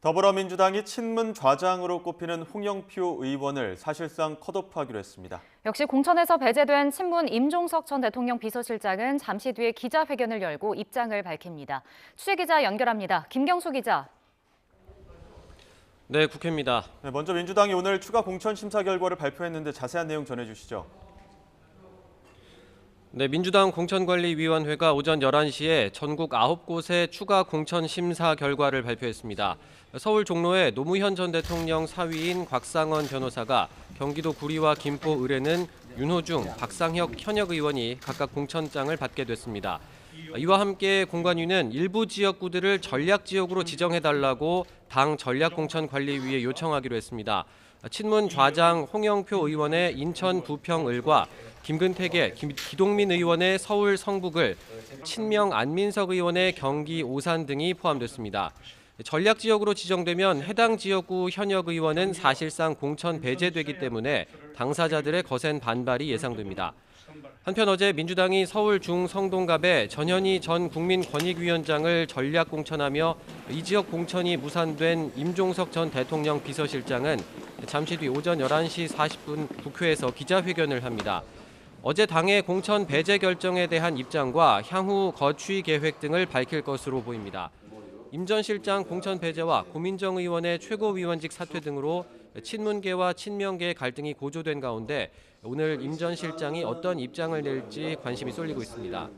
더불어민주당이 친문 좌장으로 꼽히는 홍영표 의원을 사실상 컷오프하기로 했습니다. 역시 공천에서 배제된 친문 임종석 전 대통령 비서실장은 잠시 뒤에 기자회견을 열고 입장을 밝힙니다. 취재기자 연결합니다. 김경수 기자. 네, 국회입니다. 먼저 민주당이 오늘 추가 공천 심사 결과를 발표했는데 자세한 내용 전해주시죠. 네, 민주당 공천관리위원회가 오전 11시에 전국 9곳의 추가 공천 심사 결과를 발표했습니다. 서울 종로의 노무현 전 대통령 사위인 곽상원 변호사가, 경기도 구리와 김포 을에는 윤호중, 박상혁 현역 의원이 각각 공천장을 받게 됐습니다. 이와 함께 공관위는 일부 지역구들을 전략지역으로 지정해달라고 당 전략공천관리위에 요청하기로 했습니다. 친문 좌장 홍영표 의원의 인천 부평을과 김근택의 기동민 의원의 서울 성북을, 친명 안민석 의원의 경기 오산 등이 포함됐습니다. 전략지역으로 지정되면 해당 지역구 현역 의원은 사실상 공천 배제되기 때문에 당사자들의 거센 반발이 예상됩니다. 한편 어제 민주당이 서울 중성동갑의 전현희 전 국민권익위원장을 전략 공천하며 이 지역 공천이 무산된 임종석 전 대통령 비서실장은 잠시 뒤 오전 11시 40분 국회에서 기자회견을 합니다. 어제 당의 공천 배제 결정에 대한 입장과 향후 거취 계획 등을 밝힐 것으로 보입니다. 임 전 실장 공천 배제와 고민정 의원의 최고위원직 사퇴 등으로 친문계와 친명계의 갈등이 고조된 가운데 오늘 임 전 실장이 어떤 입장을 낼지 관심이 쏠리고 있습니다.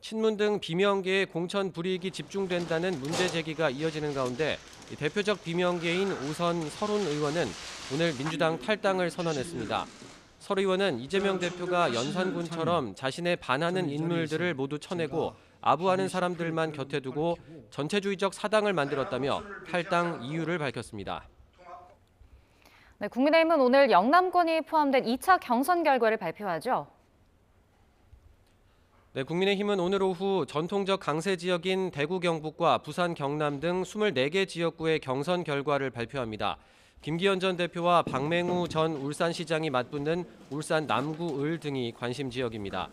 친문 등 비명계의 공천 불이익이 집중된다는 문제 제기가 이어지는 가운데 대표적 비명계인 오선 설훈 의원은 오늘 민주당 탈당을 선언했습니다. 설 의원은 이재명 대표가 연산군처럼 자신에 반하는 인물들을 모두 쳐내고 아부하는 사람들만 곁에 두고 전체주의적 사당을 만들었다며 탈당 이유를 밝혔습니다. 네, 국민의힘은 오늘 영남권이 포함된 2차 경선 결과를 발표하죠. 네, 국민의힘은 오늘 오후 전통적 강세 지역인 대구 경북과 부산 경남 등 24개 지역구의 경선 결과를 발표합니다. 김기현 전 대표와 박맹우 전 울산시장이 맞붙는 울산 남구 을 등이 관심 지역입니다.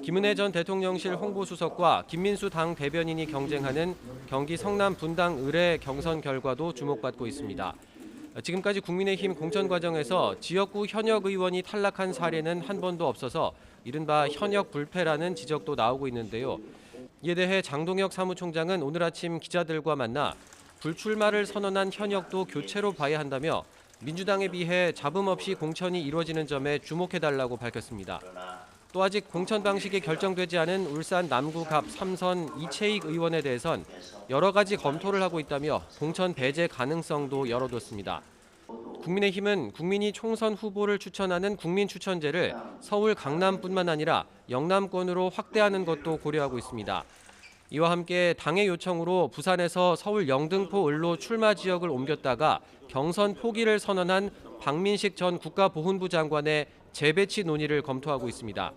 김은혜 전 대통령실 홍보수석과 김민수 당 대변인이 경쟁하는 경기 성남 분당 을의 경선 결과도 주목받고 있습니다. 지금까지 국민의힘 공천 과정에서 지역구 현역 의원이 탈락한 사례는 한 번도 없어서 이른바 현역 불패라는 지적도 나오고 있는데요. 이에 대해 장동혁 사무총장은 오늘 아침 기자들과 만나 불출마를 선언한 현역도 교체로 봐야 한다며 민주당에 비해 잡음 없이 공천이 이루어지는 점에 주목해달라고 밝혔습니다. 또 아직 공천 방식이 결정되지 않은 울산 남구 갑 3선 이채익 의원에 대해선 여러 가지 검토를 하고 있다며 공천 배제 가능성도 열어뒀습니다. 국민의힘은 국민이 총선 후보를 추천하는 국민추천제를 서울 강남뿐만 아니라 영남권으로 확대하는 것도 고려하고 있습니다. 이와 함께 당의 요청으로 부산에서 서울 영등포 을로 출마 지역을 옮겼다가 경선 포기를 선언한 박민식 전 국가보훈부 장관의 재배치 논의를 검토하고 있습니다.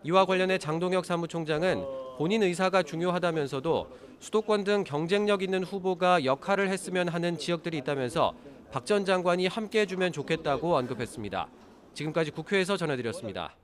이와 관련해 장동혁 사무총장은 본인 의사가 중요하다면서도 수도권 등 경쟁력 있는 후보가 역할을 했으면 하는 지역들이 있다면서 박 전 장관이 함께 해주면 좋겠다고 언급했습니다. 지금까지 국회에서 전해드렸습니다.